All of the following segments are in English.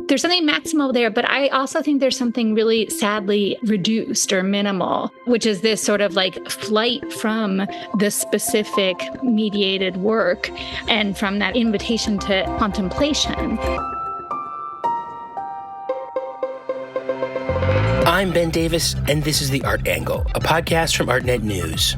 There's something maximal there, but I also think there's something really sadly reduced or minimal, which is this sort of like flight from the specific mediated work and from that invitation to contemplation. I'm Ben Davis, and this is The Art Angle, a podcast from Artnet News.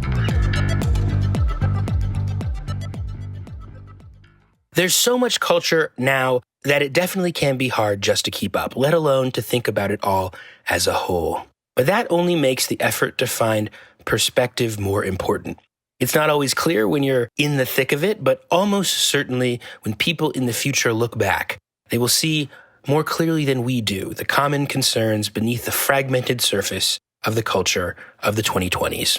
There's so much culture now that it definitely can be hard just to keep up, let alone to think about it all as a whole. But that only makes the effort to find perspective more important. It's not always clear when you're in the thick of it, but almost certainly when people in the future look back, they will see more clearly than we do the common concerns beneath the fragmented surface of the culture of the 2020s.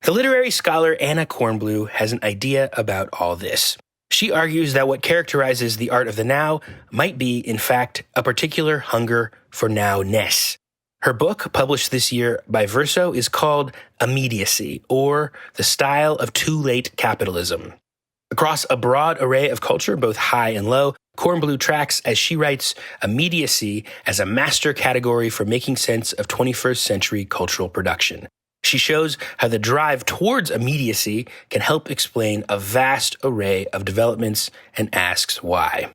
The literary scholar Anna Kornbluh has an idea about all this. She argues that what characterizes the art of the now might be, in fact, a particular hunger for now-ness. Her book, published this year by Verso, is called Immediacy, or The Style of Too Late Capitalism. Across a broad array of culture, both high and low, Kornbluh tracks, as she writes, immediacy as a master category for making sense of 21st century cultural production. She shows how the drive towards immediacy can help explain a vast array of developments and asks why.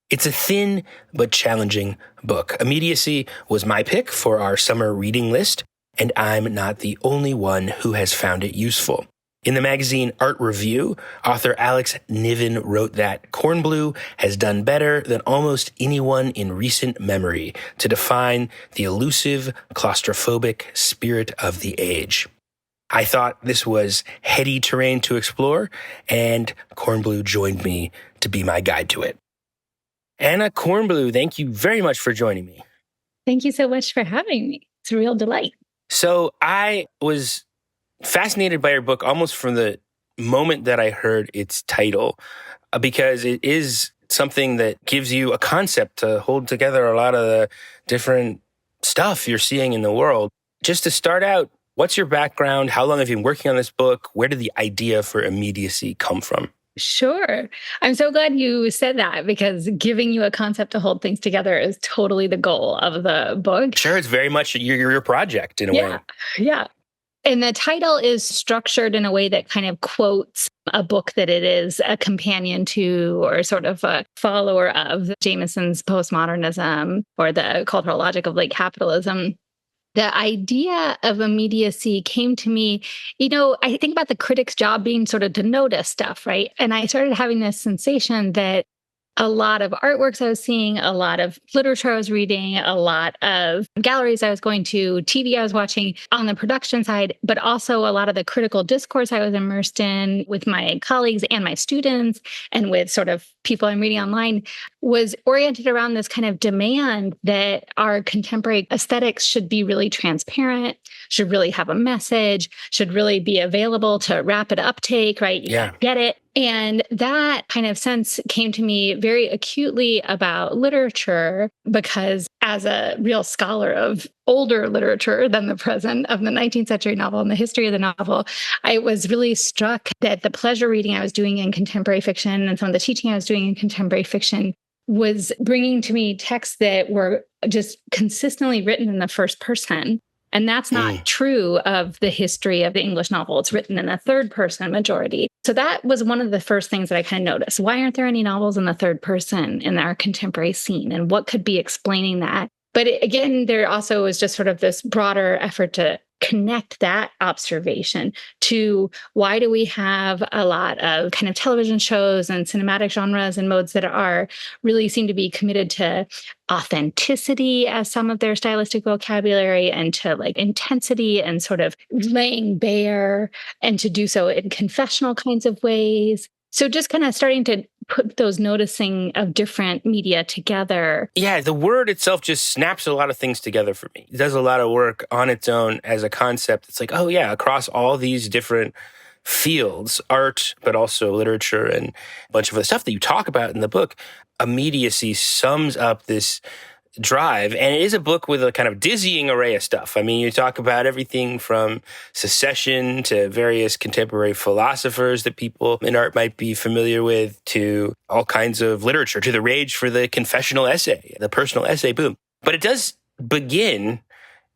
It's a thin but challenging book. Immediacy was my pick for our summer reading list, and I'm not the only one who has found it useful. In the magazine Art Review, author Alex Niven wrote that Kornbluh has done better than almost anyone in recent memory to define the elusive, claustrophobic spirit of the age. I thought this was heady terrain to explore, and Kornbluh joined me to be my guide to it. Anna Kornbluh, thank you very much for joining me. Thank you so much for having me. It's a real delight. So I was fascinated by your book almost from the moment that I heard its title, because it is something that gives you a concept to hold together a lot of the different stuff you're seeing in the world. Just to start out, what's your background? How long have you been working on this book? Where did the idea for immediacy come from? Sure. I'm so glad you said that, because giving you a concept to hold things together is totally the goal of the book. Sure, it's very much your project in a way. Yeah. And the title is structured in a way that kind of quotes a book that it is a companion to, or sort of a follower of, Jameson's postmodernism, or the cultural logic of late capitalism. The idea of immediacy came to me, I think about the critic's job being sort of to notice stuff, right? And I started having this sensation that a lot of artworks I was seeing, a lot of literature I was reading, a lot of galleries I was going to, TV I was watching on the production side, but also a lot of the critical discourse I was immersed in with my colleagues and my students, and with sort of people I'm reading online, was oriented around this kind of demand that our contemporary aesthetics should be really transparent, should really have a message, should really be available to rapid uptake, right? You get it. And that kind of sense came to me very acutely about literature, because as a real scholar of older literature than the present, of the 19th century novel and the history of the novel, I was really struck that the pleasure reading I was doing in contemporary fiction and some of the teaching I was doing in contemporary fiction was bringing to me texts that were just consistently written in the first person. And that's not true of the history of the English novel. It's written in a third person majority. So that was one of the first things that I kind of noticed. Why aren't there any novels in the third person in our contemporary scene? And what could be explaining that? But again, there also was just sort of this broader effort to connect that observation to why do we have a lot of kind of television shows and cinematic genres and modes that are really seem to be committed to authenticity as some of their stylistic vocabulary, and to like intensity and sort of laying bare, and to do so in confessional kinds of ways. So just kind of starting to put those noticing of different media together. Yeah, the word itself just snaps a lot of things together for me. It does a lot of work on its own as a concept. It's like, oh yeah, across all these different fields, art, but also literature and a bunch of the stuff that you talk about in the book, immediacy sums up this drive. And it is a book with a kind of dizzying array of stuff. I mean, you talk about everything from secession to various contemporary philosophers that people in art might be familiar with, to all kinds of literature, to the rage for the confessional essay, the personal essay boom. But it does begin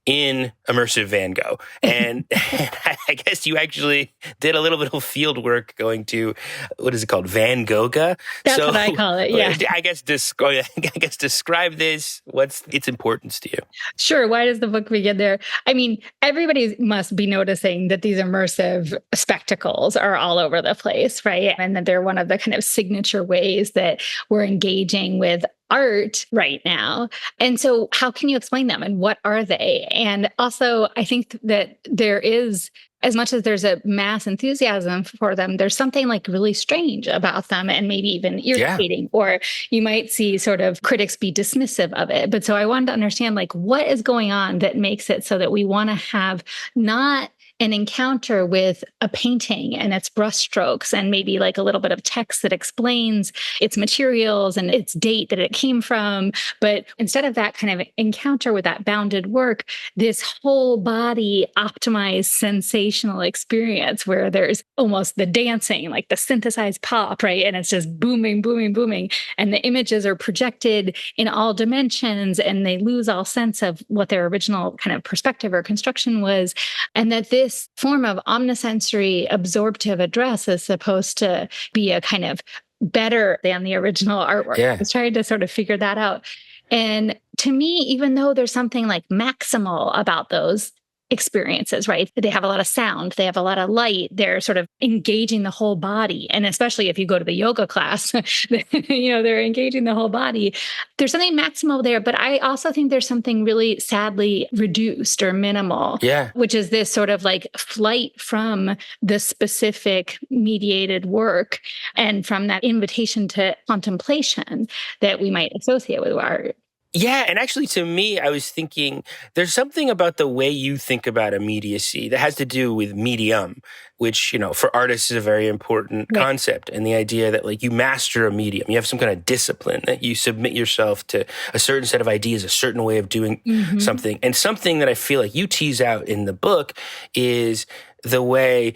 in immersive Van Gogh. And I guess you actually did a little bit of field work going to, what is it called? Van Gogh? That's what I call it, yeah. I guess describe this. What's its importance to you? Sure. Why does the book begin there? I mean, everybody must be noticing that these immersive spectacles are all over the place, right? And that they're one of the kind of signature ways that we're engaging with art right now. And so how can you explain them and what are they? And also, I think that there is, as much as there's a mass enthusiasm for them, there's something like really strange about them and maybe even irritating, or you might see sort of critics be dismissive of it. But so I wanted to understand like what is going on that makes it so that we want to have not an encounter with a painting and its brushstrokes and maybe like a little bit of text that explains its materials and its date that it came from. But instead of that kind of encounter with that bounded work, this whole body optimized sensational experience where there's almost the dancing, like the synthesized pop, right? And it's just booming, booming, booming. And the images are projected in all dimensions and they lose all sense of what their original kind of perspective or construction was. And that this form of omnisensory absorptive address is supposed to be a kind of better than the original artwork. Yeah. I was trying to sort of figure that out. And to me, even though there's something like maximal about those experiences, right? They have a lot of sound, they have a lot of light, they're sort of engaging the whole body. And especially if you go to the yoga class, they're engaging the whole body. There's something maximal there, but I also think there's something really sadly reduced or minimal, which is this sort of like flight from the specific mediated work and from that invitation to contemplation that we might associate with art. Yeah, and actually to me, I was thinking there's something about the way you think about immediacy that has to do with medium, which, for artists is a very important concept. And the idea that like you master a medium, you have some kind of discipline, that you submit yourself to a certain set of ideas, a certain way of doing something. And something that I feel like you tease out in the book is the way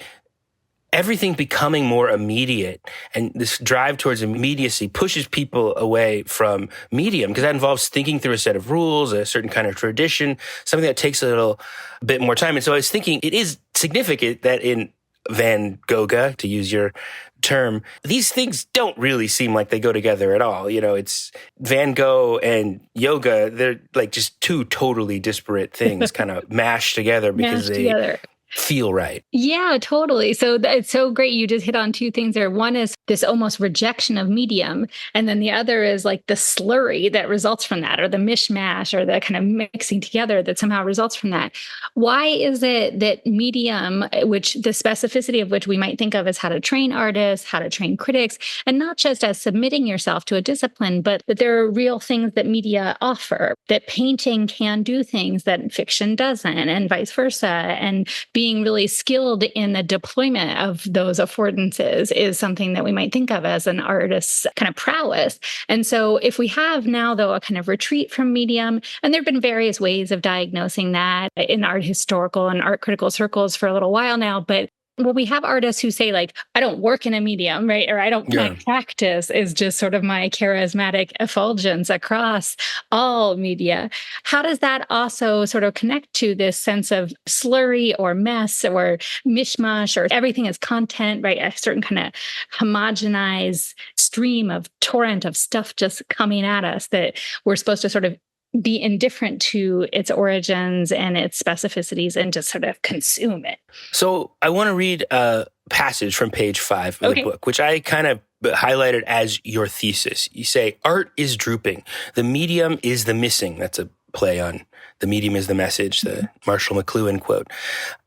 everything becoming more immediate, and this drive towards immediacy pushes people away from medium, because that involves thinking through a set of rules, a certain kind of tradition, something that takes a little bit more time. And so I was thinking it is significant that in Van Gogh, to use your term, these things don't really seem like they go together at all. It's Van Gogh and yoga, they're like just two totally disparate things kind of mashed together because they feel right. Yeah, totally. So it's so great. You just hit on two things there. One is this almost rejection of medium. And then the other is like the slurry that results from that, or the mishmash, or the kind of mixing together that somehow results from that. Why is it that medium, which the specificity of which we might think of as how to train artists, how to train critics, and not just as submitting yourself to a discipline, but that there are real things that media offer, that painting can do things that fiction doesn't, and vice versa. And being really skilled in the deployment of those affordances is something that we might think of as an artist's kind of prowess. And so if we have now, though, a kind of retreat from medium, and there have been various ways of diagnosing that in art historical and art critical circles for a little while now, but well, we have artists who say like, I don't work in a medium, right? Or my practice is just sort of my charismatic effulgence across all media. How does that also sort of connect to this sense of slurry or mess or mishmash, or everything is content, right? A certain kind of homogenized stream of torrent of stuff just coming at us that we're supposed to sort of be indifferent to its origins and its specificities and just sort of consume it. So I want to read a passage from page 5 of the book, which I kind of highlighted as your thesis. You say, art is drooping. The medium is the missing. That's a play on the medium is the message, the Marshall McLuhan quote.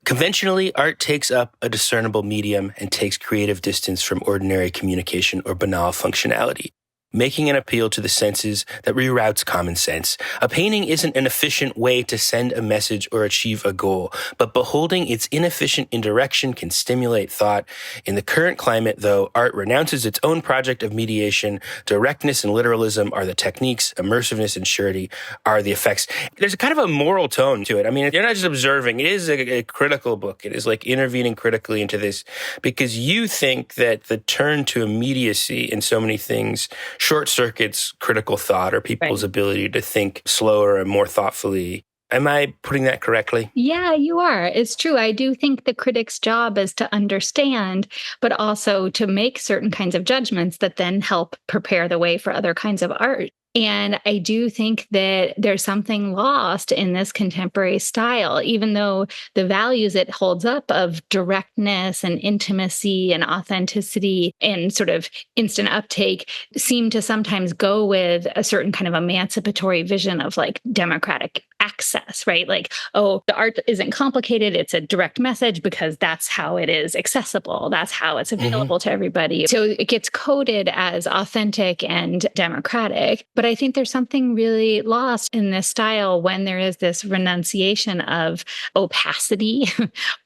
Conventionally, art takes up a discernible medium and takes creative distance from ordinary communication or banal functionality. making an appeal to the senses that reroutes common sense. A painting isn't an efficient way to send a message or achieve a goal, but beholding its inefficient indirection can stimulate thought. In the current climate, though, art renounces its own project of mediation. Directness and literalism are the techniques, immersiveness and surety are the effects. There's a kind of a moral tone to it. I mean, you're not just observing. It is a critical book. It is like intervening critically into this, because you think that the turn to immediacy in so many things short circuits critical thought or people's ability to think slower and more thoughtfully. Am I putting that correctly? Yeah, you are. It's true. I do think the critic's job is to understand, but also to make certain kinds of judgments that then help prepare the way for other kinds of art. And I do think that there's something lost in this contemporary style, even though the values it holds up of directness and intimacy and authenticity and sort of instant uptake seem to sometimes go with a certain kind of emancipatory vision of like democratic access, right? Like, oh, the art isn't complicated. It's a direct message because that's how it is accessible. That's how it's available to everybody. So it gets coded as authentic and democratic. But I think there's something really lost in this style when there is this renunciation of opacity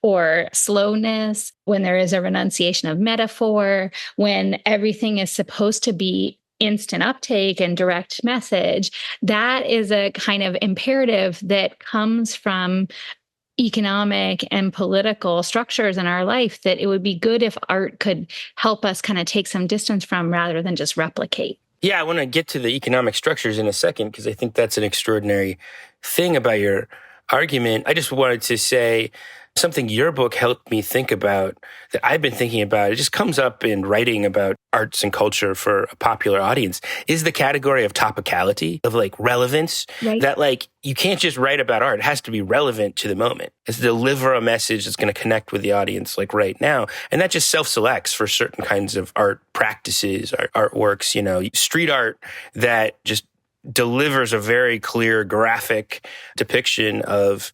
or slowness, when there is a renunciation of metaphor, when everything is supposed to be instant uptake and direct message. That is a kind of imperative that comes from economic and political structures in our life that it would be good if art could help us kind of take some distance from rather than just replicate. Yeah, I want to get to the economic structures in a second because I think that's an extraordinary thing about your argument. I just wanted to say something your book helped me think about that I've been thinking about. It just comes up in writing about arts and culture for a popular audience is the category of topicality, of like relevance, that like you can't just write about art. It has to be relevant to the moment. It's to deliver a message that's going to connect with the audience like right now. And that just self-selects for certain kinds of art practices, artworks, you know, street art that just delivers a very clear graphic depiction of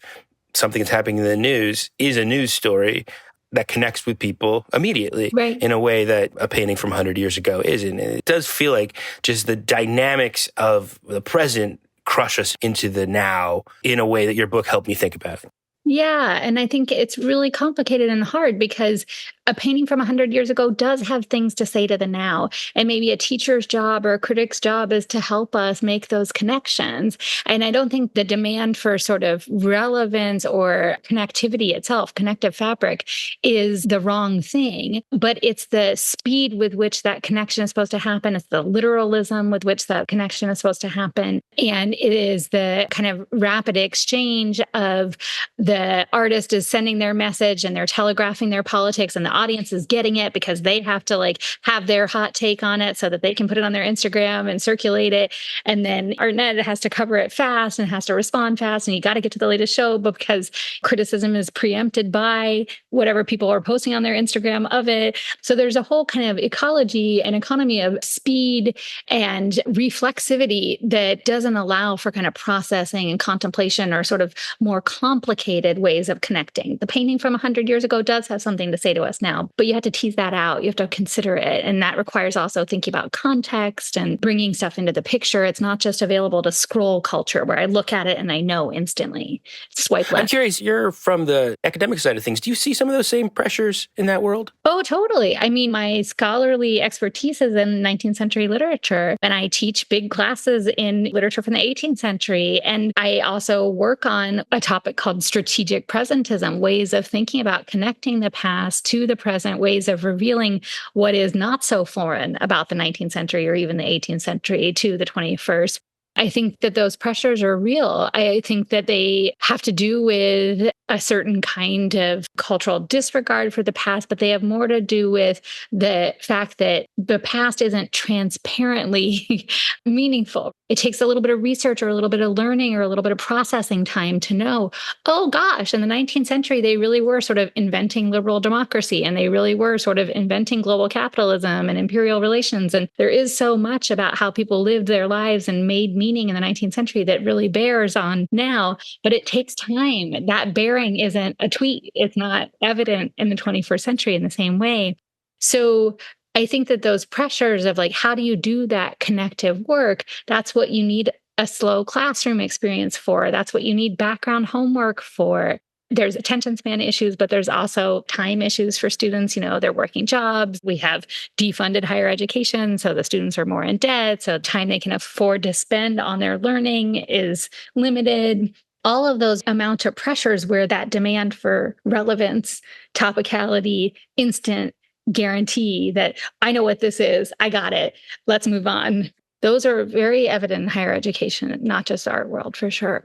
something that's happening in the news is a news story that connects with people immediately in a way that a painting from 100 years ago isn't. And it does feel like just the dynamics of the present crush us into the now in a way that your book helped me think about. Yeah. And I think it's really complicated and hard because a painting from 100 years ago does have things to say to the now. And maybe a teacher's job or a critic's job is to help us make those connections. And I don't think the demand for sort of relevance or connectivity itself, connective fabric, is the wrong thing. But it's the speed with which that connection is supposed to happen. It's the literalism with which that connection is supposed to happen. And it is the kind of rapid exchange of the artist is sending their message and they're telegraphing their politics and the audience is getting it because they have to like have their hot take on it so that they can put it on their Instagram and circulate it. And then Artnet has to cover it fast and has to respond fast. And you got to get to the latest show, but because criticism is preempted by whatever people are posting on their Instagram of it. So there's a whole kind of ecology and economy of speed and reflexivity that doesn't allow for kind of processing and contemplation or sort of more complicated ways of connecting. The painting from 100 years ago does have something to say to us now, but you have to tease that out. You have to consider it. And that requires also thinking about context and bringing stuff into the picture. It's not just available to scroll culture where I look at it and I know instantly. Swipe left. I'm curious, you're from the academic side of things. Do you see some of those same pressures in that world? Oh, totally. I mean, my scholarly expertise is in 19th century literature, and I teach big classes in literature from the 18th century. And I also work on a topic called strategic presentism, ways of thinking about connecting the past to the present, ways of revealing what is not so foreign about the 19th century or even the 18th century to the 21st. I think that those pressures are real. I think that they have to do with a certain kind of cultural disregard for the past, but they have more to do with the fact that the past isn't transparently meaningful. It takes a little bit of research or a little bit of learning or a little bit of processing time to know, oh gosh, in the 19th century, they really were sort of inventing liberal democracy and they really were sort of inventing global capitalism and imperial relations. And there is so much about how people lived their lives and made meaning in the 19th century that really bears on now, but it takes time. That bearing isn't a tweet. It's not evident in the 21st century in the same way. So I think that those pressures of like, how do you do that connective work? That's what you need a slow classroom experience for. That's what you need background homework for. There's attention span issues, but there's also time issues for students. They're working jobs. We have defunded higher education. So the students are more in debt. So time they can afford to spend on their learning is limited. All of those amount of pressures where that demand for relevance, topicality, instant guarantee that I know what this is, I got it, let's move on. Those are very evident in higher education, not just our world, for sure.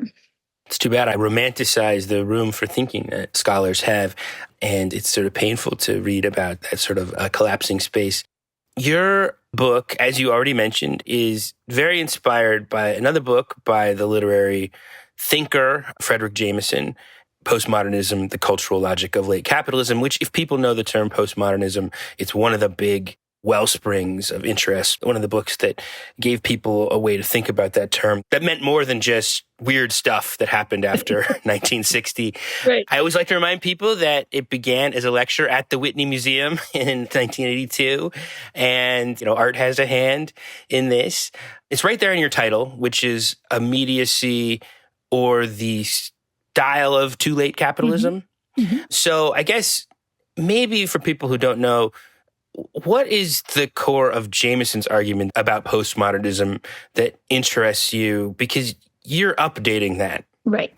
It's too bad I romanticize the room for thinking that scholars have, and it's sort of painful to read about that sort of collapsing space. Your book, as you already mentioned, is very inspired by another book by the literary thinker Fredric Jameson, Postmodernism, The Cultural Logic of Late Capitalism, which, if people know the term postmodernism, it's one of the big wellsprings of interest, one of the books that gave people a way to think about that term that meant more than just weird stuff that happened after 1960. Right. I always like to remind people that it began as a lecture at the Whitney Museum in 1982. And, art has a hand in this. It's right there in your title, which is Immediacy, or the style of too late capitalism. Mm-hmm. So I guess maybe for people who don't know, what is the core of Jameson's argument about postmodernism that interests you? Because you're updating that. Right.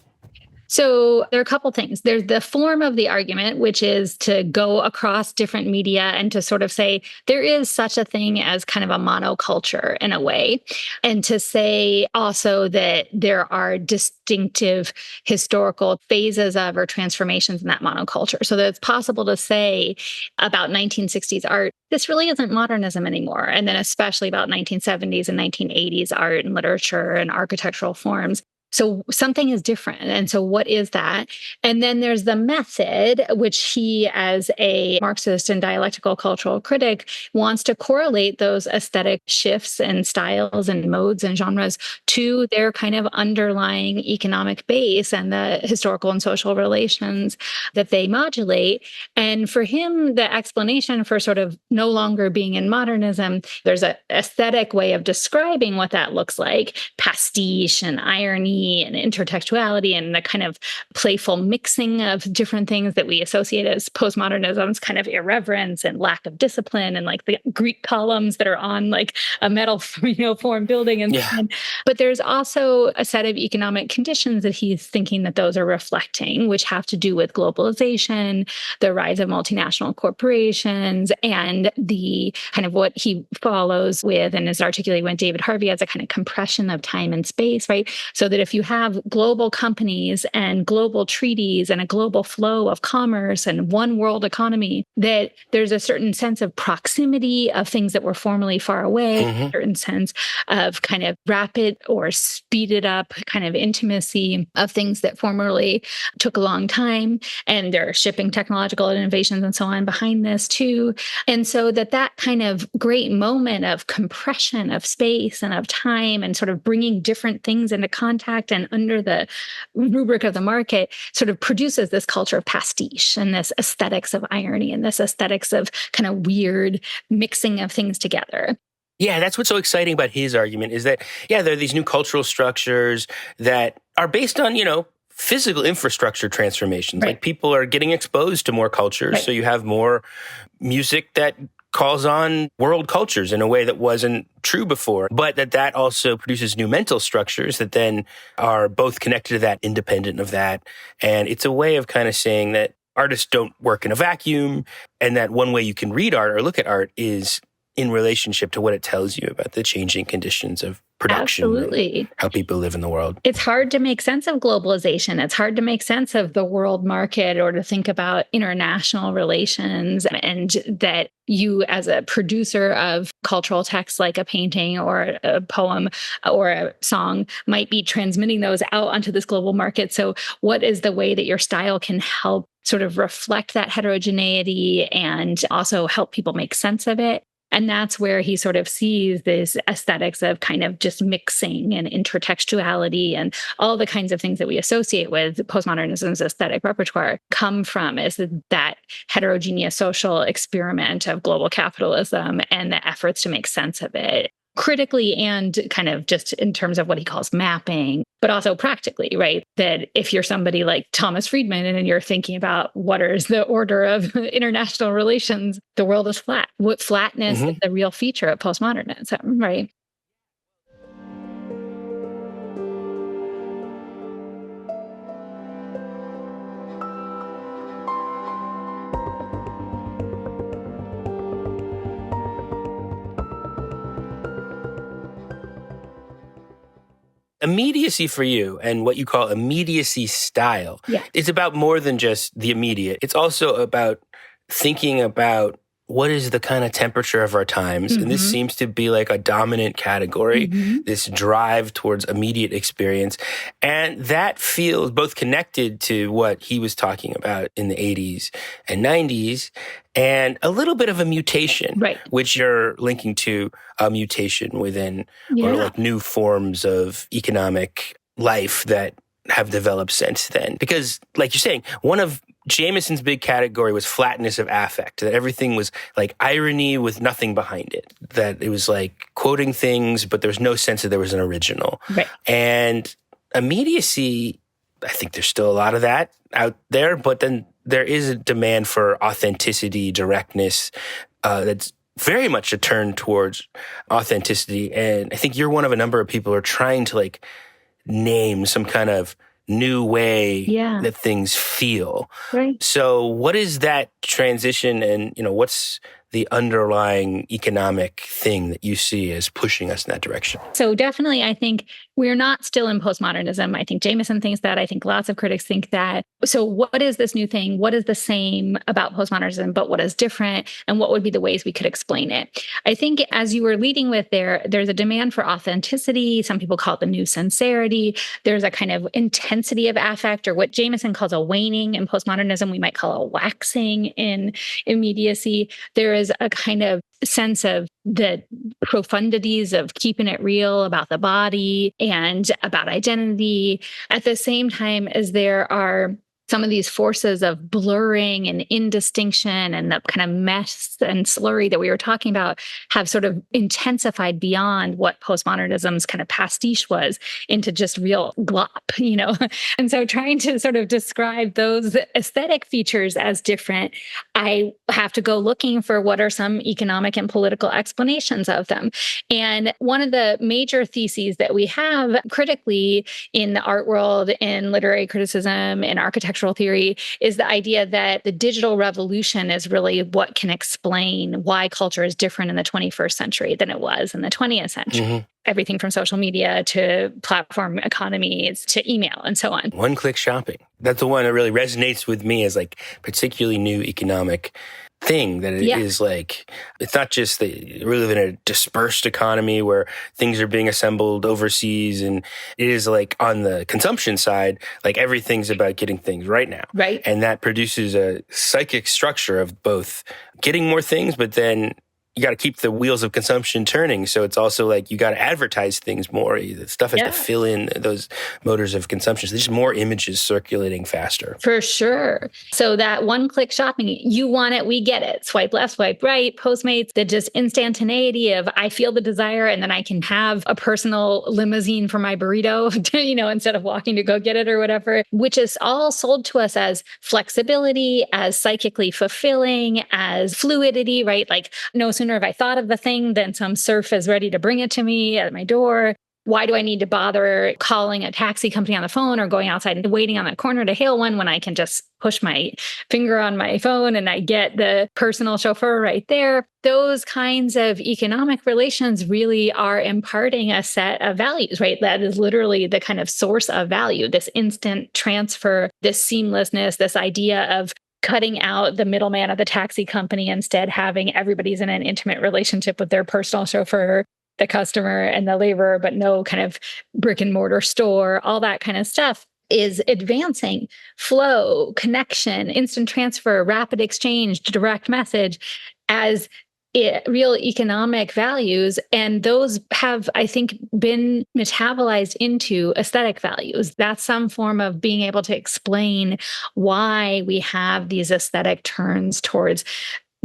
So there are a couple things. There's the form of the argument, which is to go across different media and to sort of say there is such a thing as kind of a monoculture in a way. And to say also that there are distinctive historical phases of or transformations in that monoculture. So that it's possible to say about 1960s art, this really isn't modernism anymore. And then especially about 1970s and 1980s art and literature and architectural forms. So something is different. And so what is that? And then there's the method, which he, as a Marxist and dialectical cultural critic, wants to correlate those aesthetic shifts and styles and modes and genres to their kind of underlying economic base and the historical and social relations that they modulate. And for him, the explanation for sort of no longer being in modernism, there's an aesthetic way of describing what that looks like, pastiche and irony and intertextuality and the kind of playful mixing of different things that we associate as postmodernism's kind of irreverence and lack of discipline and like the Greek columns that are on like a metal, form building. And but there's also a set of economic conditions that he's thinking that those are reflecting, which have to do with globalization, the rise of multinational corporations, and the kind of what he follows with and is articulated with David Harvey as a kind of compression of time and space, right? So that if you have global companies and global treaties and a global flow of commerce and one world economy, that there's a certain sense of proximity of things that were formerly far away, a certain sense of kind of rapid or speeded up kind of intimacy of things that formerly took a long time. And there are shipping technological innovations and so on behind this too. And so that kind of great moment of compression of space and of time and sort of bringing different things into contact and under the rubric of the market sort of produces this culture of pastiche and this aesthetics of irony and this aesthetics of kind of weird mixing of things together. Yeah, that's what's so exciting about his argument is that, there are these new cultural structures that are based on, physical infrastructure transformations. Right. Like people are getting exposed to more cultures. Right. So you have more music that calls on world cultures in a way that wasn't true before, but that also produces new mental structures that then are both connected to that, independent of that. And it's a way of kind of saying that artists don't work in a vacuum, and that one way you can read art or look at art is in relationship to what it tells you about the changing conditions of production. Absolutely. How people live in the world. It's hard to make sense of globalization. It's hard to make sense of the world market or to think about international relations, and that you as a producer of cultural texts like a painting or a poem or a song might be transmitting those out onto this global market. So what is the way that your style can help sort of reflect that heterogeneity and also help people make sense of it? And that's where he sort of sees this aesthetics of kind of just mixing and intertextuality and all the kinds of things that we associate with postmodernism's aesthetic repertoire come from, is that heterogeneous social experiment of global capitalism and the efforts to make sense of it critically and kind of just in terms of what he calls mapping, but also practically, right? That if you're somebody like Thomas Friedman and you're thinking about what is the order of international relations, the world is flat. What flatness is the real feature of postmodernism, right? Immediacy for you and what you call immediacy style is about more than just the immediate. It's also about thinking about what is the kind of temperature of our times. And this seems to be like a dominant category, this drive towards immediate experience. And that feels both connected to what he was talking about in the 80s and 90s and a little bit of a mutation, which you're linking to a mutation within or like new forms of economic life that have developed since then. Because like you're saying, one of Jameson's big category was flatness of affect, that everything was like irony with nothing behind it, that it was like quoting things, but there was no sense that there was an original. And immediacy, I think there's still a lot of that out there, but then there is a demand for authenticity, directness, that's very much a turn towards authenticity. And I think you're one of a number of people who are trying to like name some kind of new way that things feel. So what is that transition and, what's the underlying economic thing that you see as pushing us in that direction? So definitely, I think we're not still in postmodernism. I think Jameson thinks that. I think lots of critics think that. So what is this new thing? What is the same about postmodernism, but what is different? And what would be the ways we could explain it? I think as you were leading with there's a demand for authenticity. Some people call it the new sincerity. There's a kind of intensity of affect, or what Jameson calls a waning in postmodernism, we might call a waxing in immediacy. There is a kind of sense of the profundities of keeping it real about the body and about identity, at the same time as there are some of these forces of blurring and indistinction and the kind of mess and slurry that we were talking about have sort of intensified beyond what postmodernism's kind of pastiche was into just real glop, And so trying to sort of describe those aesthetic features as different, I have to go looking for what are some economic and political explanations of them. And one of the major theses that we have critically in the art world, in literary criticism, in architectural theory, is the idea that the digital revolution is really what can explain why culture is different in the 21st century than it was in the 20th century. Everything from social media to platform economies to email and so on. One-click shopping. That's the one that really resonates with me as like particularly new economic thing, that it is like, it's not just that we live in a dispersed economy where things are being assembled overseas, and it is like on the consumption side, like everything's about getting things right now. And that produces a psychic structure of both getting more things, but then you got to keep the wheels of consumption turning. So it's also like you got to advertise things more. The stuff has to fill in those motors of consumption. So there's more images circulating faster. For sure. So that one-click shopping, you want it, we get it. Swipe left, swipe right, Postmates, the just instantaneity of I feel the desire and then I can have a personal limousine for my burrito, instead of walking to go get it or whatever, which is all sold to us as flexibility, as psychically fulfilling, as fluidity, right? Like no sooner have I thought of the thing than some serf is ready to bring it to me at my door. Why do I need to bother calling a taxi company on the phone or going outside and waiting on that corner to hail one when I can just push my finger on my phone and I get the personal chauffeur right there? Those kinds of economic relations really are imparting a set of values, right? That is literally the kind of source of value, this instant transfer, this seamlessness, this idea of cutting out the middleman of the taxi company, instead having everybody's in an intimate relationship with their personal chauffeur, the customer and the laborer, but no kind of brick and mortar store, all that kind of stuff is advancing flow, connection, instant transfer, rapid exchange, direct message as real economic values. And those have, I think, been metabolized into aesthetic values. That's some form of being able to explain why we have these aesthetic turns towards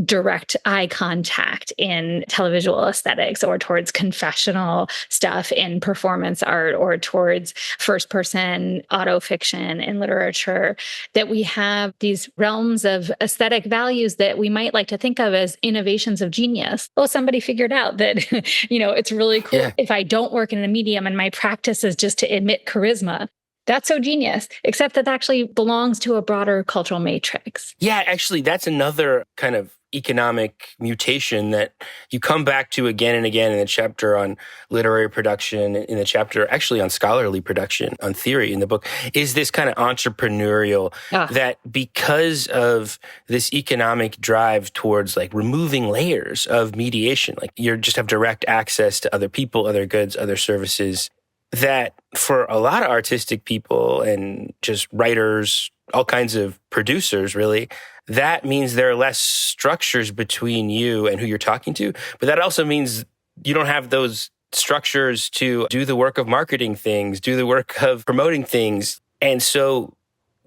direct eye contact in televisual aesthetics, or towards confessional stuff in performance art, or towards first person autofiction in literature, that we have these realms of aesthetic values that we might like to think of as innovations of genius. Oh, somebody figured out that, it's really cool if I don't work in a medium and my practice is just to emit charisma. That's so genius, except that actually belongs to a broader cultural matrix. Yeah, actually, that's another kind of economic mutation that you come back to again and again in the chapter on literary production, in the chapter actually on scholarly production, on theory in the book, is this kind of entrepreneurial that because of this economic drive towards like removing layers of mediation, like you just have direct access to other people, other goods, other services, that for a lot of artistic people and just writers, all kinds of producers, really, that means there are less structures between you and who you're talking to. But that also means you don't have those structures to do the work of marketing things, do the work of promoting things. And so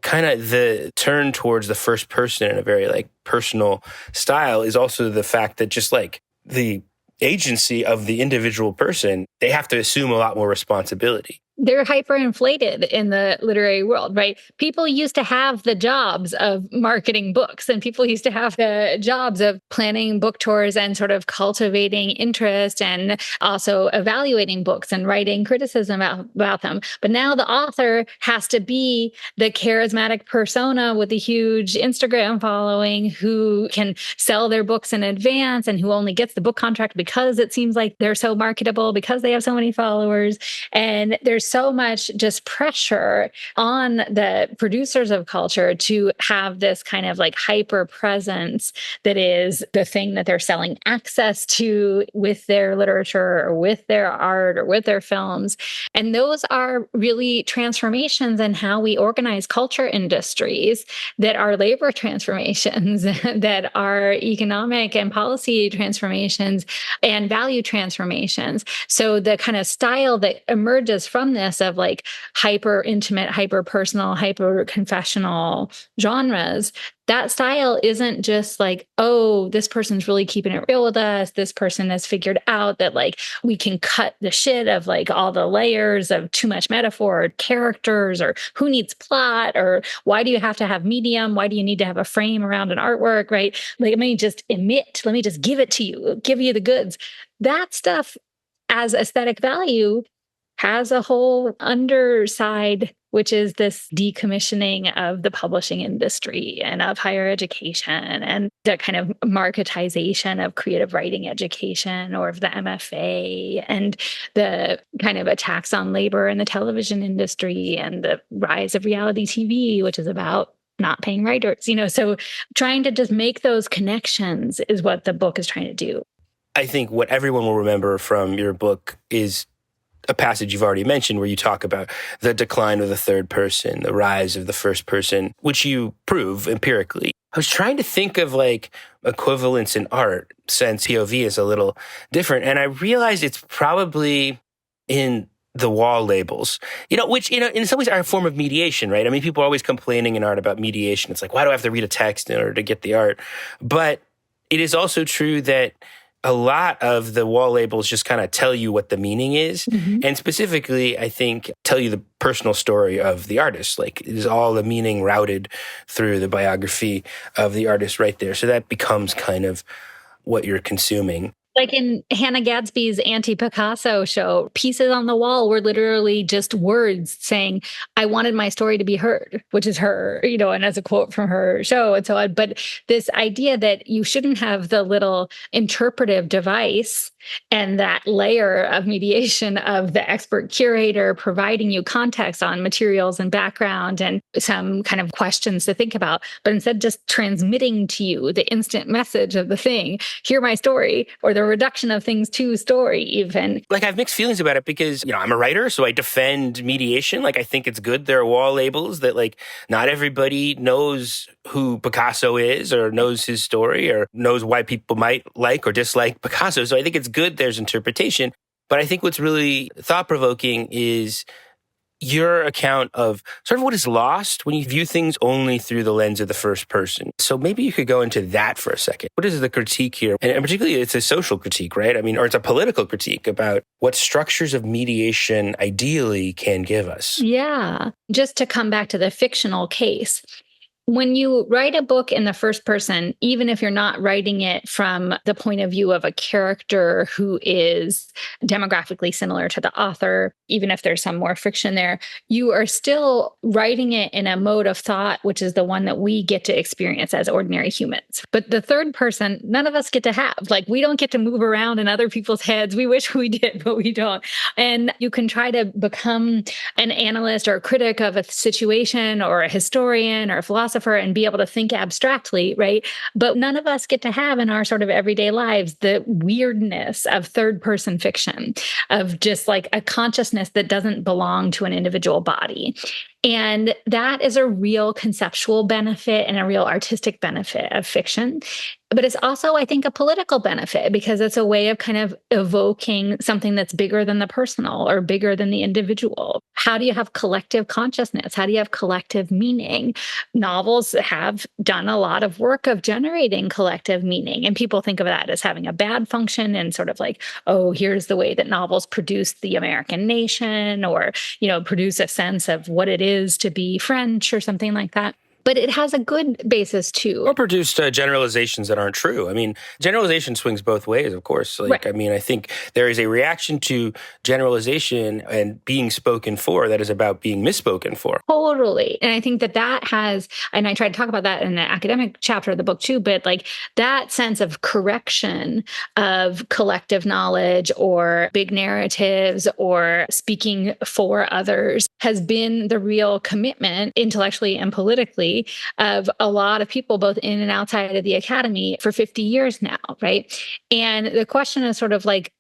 kind of the turn towards the first person in a very like personal style is also the fact that just like the agency of the individual person, they have to assume a lot more responsibility. They're hyperinflated in the literary world, right? People used to have the jobs of marketing books, and people used to have the jobs of planning book tours and sort of cultivating interest and also evaluating books and writing criticism about them. But now the author has to be the charismatic persona with a huge Instagram following who can sell their books in advance and who only gets the book contract because it seems like they're so marketable, because they have so many followers. And there's so much just pressure on the producers of culture to have this kind of like hyper presence that is the thing that they're selling access to with their literature or with their art or with their films. And those are really transformations in how we organize culture industries that are labor transformations, that are economic and policy transformations and value transformations. So the kind of style that emerges from this of like hyper intimate, hyper personal, hyper confessional genres, that style isn't just like, oh, this person's really keeping it real with us. This person has figured out that like we can cut the shit of like all the layers of too much metaphor or characters or who needs plot or why do you have to have medium? Why do you need to have a frame around an artwork, right? Like, let me just emit, let me just give it to you, give you the goods. That stuff as aesthetic value has a whole underside, which is this decommissioning of the publishing industry and of higher education and the kind of marketization of creative writing education or of the MFA and the kind of attacks on labor in the television industry and the rise of reality TV, which is about not paying writers, so trying to just make those connections is what the book is trying to do. I think what everyone will remember from your book is a passage you've already mentioned where you talk about the decline of the third person, the rise of the first person, which you prove empirically. I was trying to think of like equivalents in art since POV is a little different. And I realized it's probably in the wall labels, which, in some ways are a form of mediation, right? I mean, people are always complaining in art about mediation. It's like, why do I have to read a text in order to get the art? But it is also true that a lot of the wall labels just kind of tell you what the meaning is. Mm-hmm. And specifically, I think, tell you the personal story of the artist. Like, it is all the meaning routed through the biography of the artist right there. So that becomes kind of what you're consuming. Like in Hannah Gadsby's anti-Picasso show, pieces on the wall were literally just words saying, I wanted my story to be heard, which is her, and as a quote from her show and so on. But this idea that you shouldn't have the little interpretive device and that layer of mediation of the expert curator providing you context on materials and background and some kind of questions to think about, but instead just transmitting to you the instant message of the thing, hear my story, or the reduction of things to story even. Like, I have mixed feelings about it because, I'm a writer, so I defend mediation. Like, I think it's good. There are wall labels that, like, not everybody knows who Picasso is or knows his story or knows why people might like or dislike Picasso. So I think it's good there's interpretation. But I think what's really thought-provoking is your account of sort of what is lost when you view things only through the lens of the first person. So maybe you could go into that for a second. What is the critique here? And particularly it's a social critique, right? I mean, or it's a political critique about what structures of mediation ideally can give us. Yeah. Just to come back to the fictional case, when you write a book in the first person, even if you're not writing it from the point of view of a character who is demographically similar to the author, even if there's some more fiction there, you are still writing it in a mode of thought, which is the one that we get to experience as ordinary humans. But the third person, none of us get to have. Like, we don't get to move around in other people's heads. We wish we did, but we don't. And you can try to become an analyst or a critic of a situation or a historian or a philosopher and be able to think abstractly, right? But none of us get to have in our sort of everyday lives the weirdness of third person fiction, of just like a consciousness that doesn't belong to an individual body. And that is a real conceptual benefit and a real artistic benefit of fiction. But it's also, I think, a political benefit because it's a way of kind of evoking something that's bigger than the personal or bigger than the individual. How do you have collective consciousness? How do you have collective meaning? Novels have done a lot of work of generating collective meaning. And people think of that as having a bad function and sort of like, oh, here's the way that novels produce the American nation or, produce a sense of what it is to be French or something like that. But it has a good basis too. Or produced generalizations that aren't true. I mean, generalization swings both ways, of course. Right. I mean, I think there is a reaction to generalization and being spoken for that is about being misspoken for. Totally. And I think that has, and I tried to talk about that in the academic chapter of the book too, but like that sense of correction of collective knowledge or big narratives or speaking for others has been the real commitment intellectually and politically of a lot of people, both in and outside of the academy for 50 years now, right? And the question is sort of like,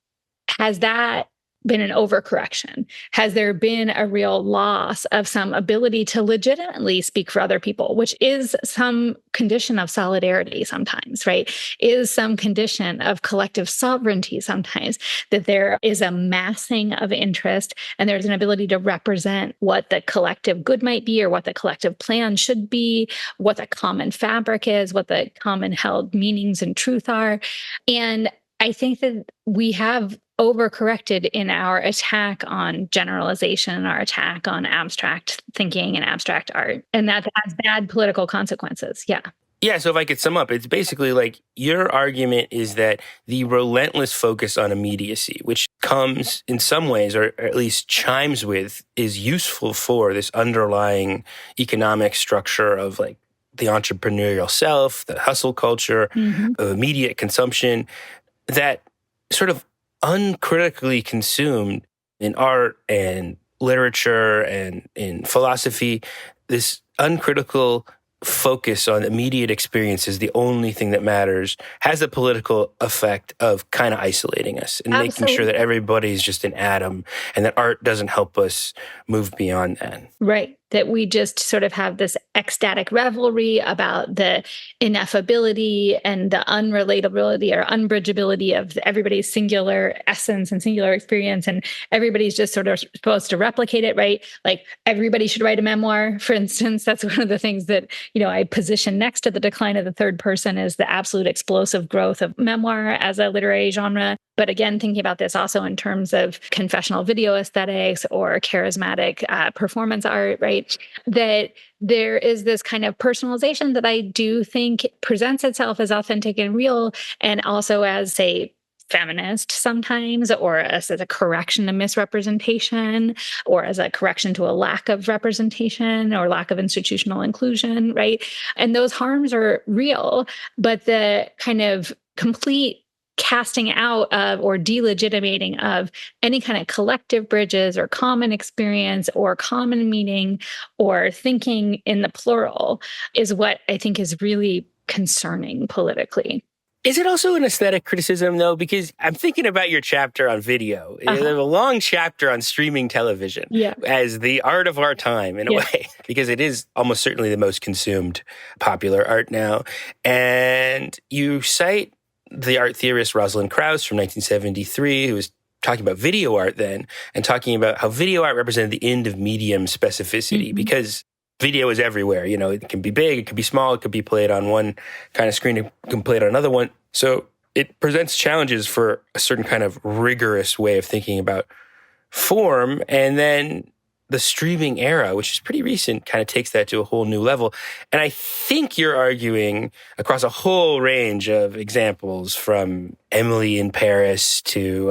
has that been an overcorrection? Has there been a real loss of some ability to legitimately speak for other people, which is some condition of solidarity sometimes, right? Is some condition of collective sovereignty sometimes, that there is a massing of interest and there's an ability to represent what the collective good might be or what the collective plan should be, what the common fabric is, what the common held meanings and truth are. And I think that we have overcorrected in our attack on generalization, our attack on abstract thinking and abstract art. And that has bad political consequences. Yeah. Yeah, so if I could sum up, it's basically like your argument is that the relentless focus on immediacy, which comes in some ways, or at least chimes with, is useful for this underlying economic structure of like the entrepreneurial self, the hustle culture, of immediate consumption, that sort of uncritically consumed in art and literature and in philosophy, this uncritical focus on immediate experience is the only thing that matters, has a political effect of kind of isolating us and making sure that everybody's just an atom and that art doesn't help us move beyond that. Right. That we just sort of have this ecstatic revelry about the ineffability and the unrelatability or unbridgeability of everybody's singular essence and singular experience. And everybody's just sort of supposed to replicate it, right? Like everybody should write a memoir, for instance. That's one of the things that, I position next to the decline of the third person is the absolute explosive growth of memoir as a literary genre. But again, thinking about this also in terms of confessional video aesthetics or charismatic performance art, right? That there is this kind of personalization that I do think presents itself as authentic and real, and also as, say, feminist sometimes, or as a correction to misrepresentation, or as a correction to a lack of representation or lack of institutional inclusion, right? And those harms are real, but the kind of complete casting out of or delegitimating of any kind of collective bridges or common experience or common meaning or thinking in the plural is what I think is really concerning politically. Is it also an aesthetic criticism, though? Because I'm thinking about your chapter on video. You have a long chapter on streaming television as the art of our time, in a way, because it is almost certainly the most consumed popular art now. And you cite the art theorist Rosalind Krauss from 1973, who was talking about video art then, and talking about how video art represented the end of medium specificity, because video is everywhere. You know, it can be big, it can be small, it could be played on one kind of screen, it can be played on another one. So it presents challenges for a certain kind of rigorous way of thinking about form. And then the streaming era, which is pretty recent, kind of takes that to a whole new level. And I think you're arguing across a whole range of examples, from Emily in Paris to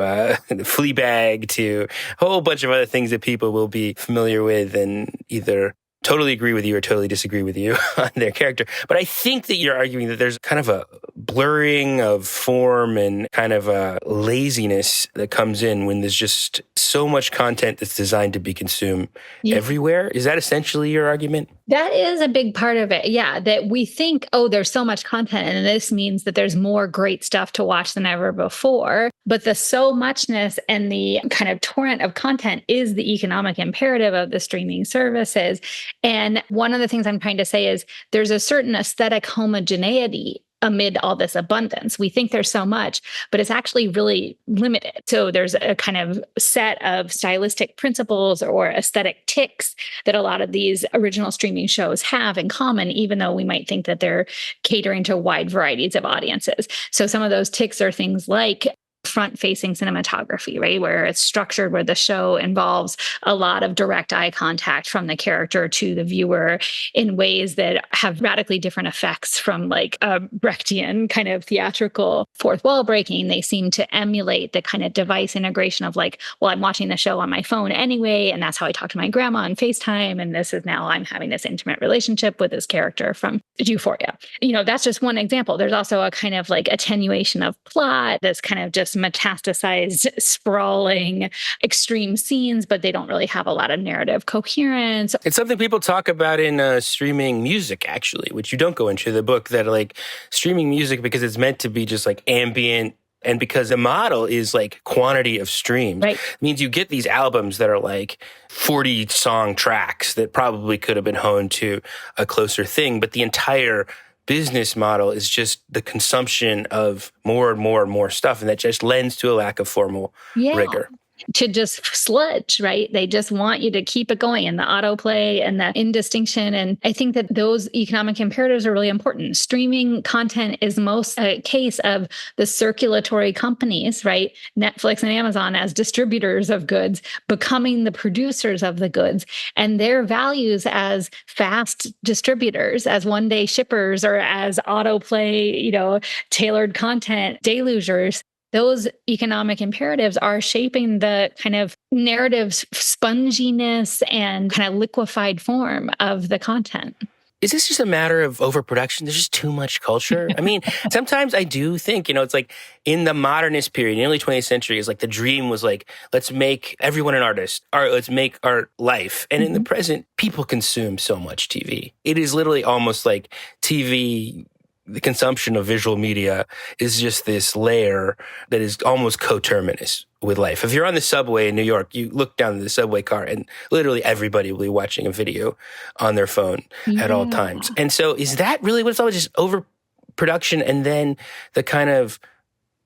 Fleabag to a whole bunch of other things that people will be familiar with and either totally agree with you or totally disagree with you on their character. But I think that you're arguing that there's kind of a blurring of form and kind of a laziness that comes in when there's just so much content that's designed to be consumed everywhere. Is that essentially your argument? That is a big part of it. Yeah. That we think, oh, there's so much content, and this means that there's more great stuff to watch than ever before. But the so muchness and the kind of torrent of content is the economic imperative of the streaming services. And one of the things I'm trying to say is there's a certain aesthetic homogeneity amid all this abundance. We think there's so much, but it's actually really limited. So there's a kind of set of stylistic principles or aesthetic tics that a lot of these original streaming shows have in common, even though we might think that they're catering to wide varieties of audiences. So some of those tics are things like front-facing cinematography, right? Where it's structured, where the show involves a lot of direct eye contact from the character to the viewer in ways that have radically different effects from like a Brechtian kind of theatrical fourth wall breaking. They seem to emulate the kind of device integration of like, well, I'm watching the show on my phone anyway, and that's how I talk to my grandma on FaceTime, and this is now I'm having this intimate relationship with this character from Euphoria. You know, that's just one example. There's also a kind of like attenuation of plot, this kind of just metastasized, sprawling, extreme scenes, but they don't really have a lot of narrative coherence. It's something people talk about in streaming music, actually, which you don't go into the book, that like streaming music, because it's meant to be just like ambient, and because the model is like quantity of streams, right, it means you get these albums that are like 40 song tracks that probably could have been honed to a closer thing, but the entire business model is just the consumption of more and more and more stuff. And that just lends to a lack of formal rigor. To just sludge, right? They just want you to keep it going, and the autoplay and the indistinction. And I think that those economic imperatives are really important. Streaming content is most a case of the circulatory companies, right? Netflix and Amazon as distributors of goods, becoming the producers of the goods, and their values as fast distributors, as one-day shippers, or as autoplay, you know, tailored content delugers. Those economic imperatives are shaping the kind of narrative sponginess and kind of liquefied form of the content. Is this just a matter of overproduction? There's just too much culture. I mean, sometimes I do think, you know, it's like in the modernist period, in the early 20th century, is like the dream was like, let's make everyone an artist, or let's make art life. And in the present, people consume so much TV. It is literally almost like TV. The consumption of visual media is just this layer that is almost coterminous with life. If you're on the subway in New York, you look down the subway car and literally everybody will be watching a video on their phone at all times. And so is that really what it's all, just overproduction? And then the kind of,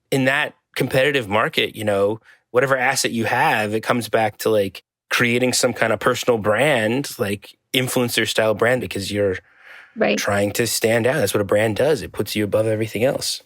in that competitive market, you know, whatever asset you have, it comes back to like creating some kind of personal brand, like influencer style brand, because you're trying to stand out. That's what a brand does. It puts you above everything else.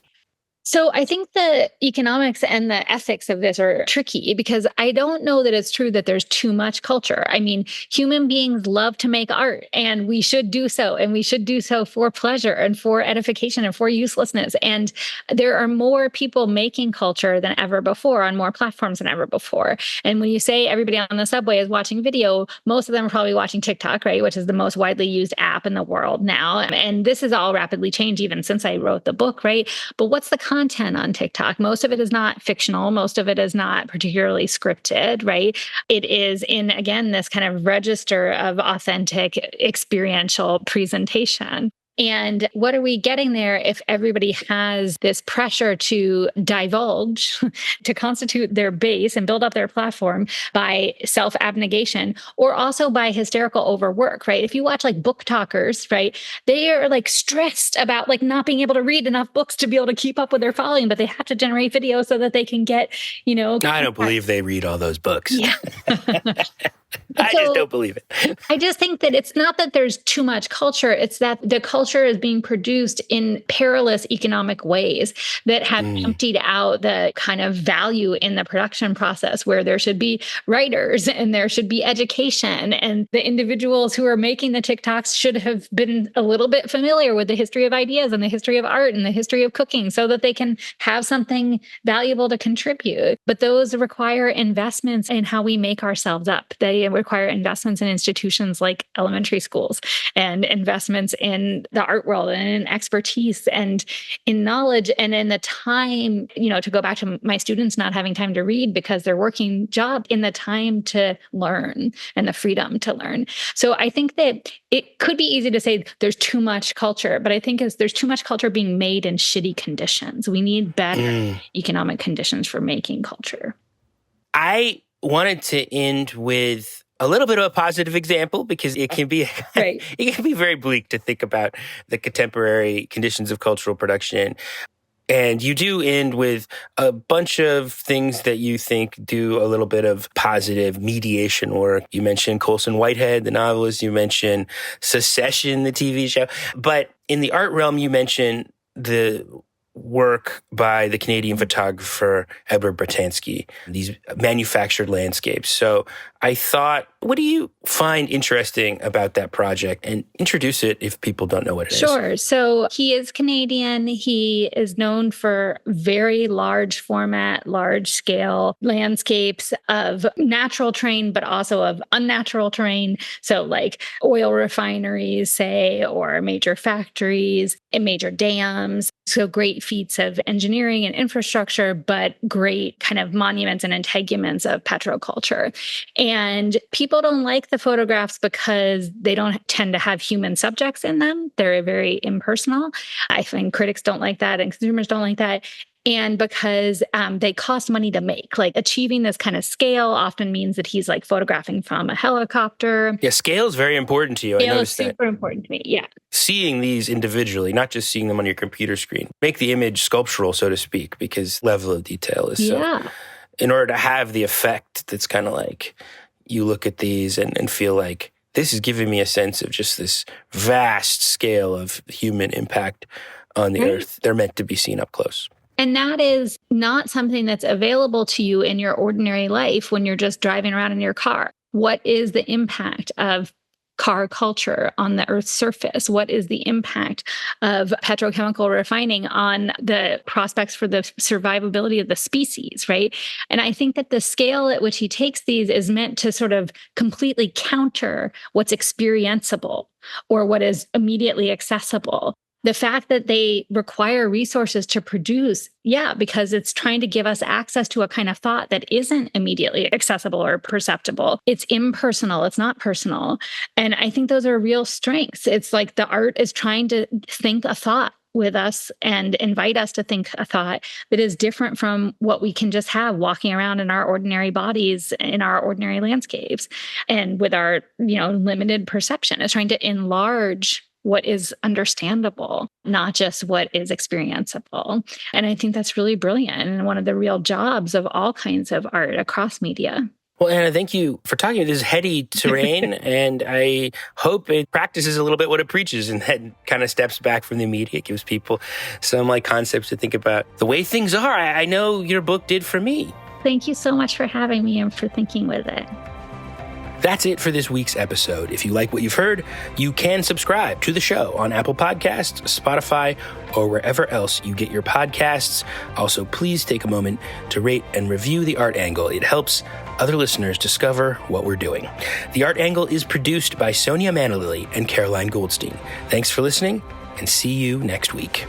So I think the economics and the ethics of this are tricky, because I don't know that it's true that there's too much culture. I mean, human beings love to make art, and we should do so. And we should do so for pleasure and for edification and for uselessness. And there are more people making culture than ever before on more platforms than ever before. And when you say everybody on the subway is watching video, most of them are probably watching TikTok, right? Which is the most widely used app in the world now. And this has all rapidly changed even since I wrote the book, right? But what's the content on TikTok? Most of it is not fictional. Most of it is not particularly scripted, right? It is in, again, this kind of register of authentic experiential presentation. And what are we getting there if everybody has this pressure to divulge, to constitute their base and build up their platform by self-abnegation, or also by hysterical overwork, right? If you watch like book talkers, right, they are like stressed about like not being able to read enough books to be able to keep up with their following, but they have to generate videos so that they can get, I don't believe they read all those books. Yeah. I just don't believe it. I just think that it's not that there's too much culture. It's that the culture is being produced in perilous economic ways that have emptied out the kind of value in the production process, where there should be writers and there should be education. And the individuals who are making the TikToks should have been a little bit familiar with the history of ideas and the history of art and the history of cooking so that they can have something valuable to contribute. But those require investments in how we make ourselves up. They require investments in institutions like elementary schools and investments in the art world and in expertise and in knowledge and in the time, to go back to my students not having time to read because they're working job, in the time to learn and the freedom to learn. So I think that it could be easy to say there's too much culture, but I think there's too much culture being made in shitty conditions. We need better economic conditions for making culture. I wanted to end with a little bit of a positive example, because it can be right. It can be very bleak to think about the contemporary conditions of cultural production. And you do end with a bunch of things that you think do a little bit of positive mediation work. You mentioned Colson Whitehead, the novelist. You mentioned Secession, the TV show. But in the art realm, you mentioned the work by the Canadian photographer Edward Bertansky, these manufactured landscapes. So I thought, what do you find interesting about that project? And introduce it if people don't know what it is. Sure. So he is Canadian. He is known for very large format, large scale landscapes of natural terrain, but also of unnatural terrain. So like oil refineries, say, or major factories and major dams. So great feats of engineering and infrastructure, but great kind of monuments and integuments of petroculture. And people don't like the photographs because they don't tend to have human subjects in them. They're very impersonal. I think critics don't like that and consumers don't like that. And because they cost money to make. Like achieving this kind of scale often means that he's like photographing from a helicopter. Yeah, scale is very important to you. Scale is super important to me, yeah. Seeing these individually, not just seeing them on your computer screen, make the image sculptural, so to speak, because level of detail is so... In order to have the effect that's kind of like, you look at these and feel like, this is giving me a sense of just this vast scale of human impact on the earth. They're meant to be seen up close. And that is not something that's available to you in your ordinary life when you're just driving around in your car. What is the impact of car culture on the Earth's surface? What is the impact of petrochemical refining on the prospects for the survivability of the species, right? And I think that the scale at which he takes these is meant to sort of completely counter what's experienceable or what is immediately accessible. The fact that they require resources to produce, because it's trying to give us access to a kind of thought that isn't immediately accessible or perceptible. It's impersonal. It's not personal. And I think those are real strengths. It's like the art is trying to think a thought with us and invite us to think a thought that is different from what we can just have walking around in our ordinary bodies, in our ordinary landscapes, and with our, limited perception. It's trying to enlarge what is understandable, not just what is experienceable. And I think that's really brilliant and one of the real jobs of all kinds of art across media. Well, Anna, thank you for talking about this heady terrain, and I hope it practices a little bit what it preaches and then kind of steps back from the immediate, gives people some concepts to think about the way things are. I know your book did for me. Thank you so much for having me and for thinking with it. That's it for this week's episode. If you like what you've heard, you can subscribe to the show on Apple Podcasts, Spotify, or wherever else you get your podcasts. Also, please take a moment to rate and review The Art Angle. It helps other listeners discover what we're doing. The Art Angle is produced by Sonia Manalili and Caroline Goldstein. Thanks for listening, and see you next week.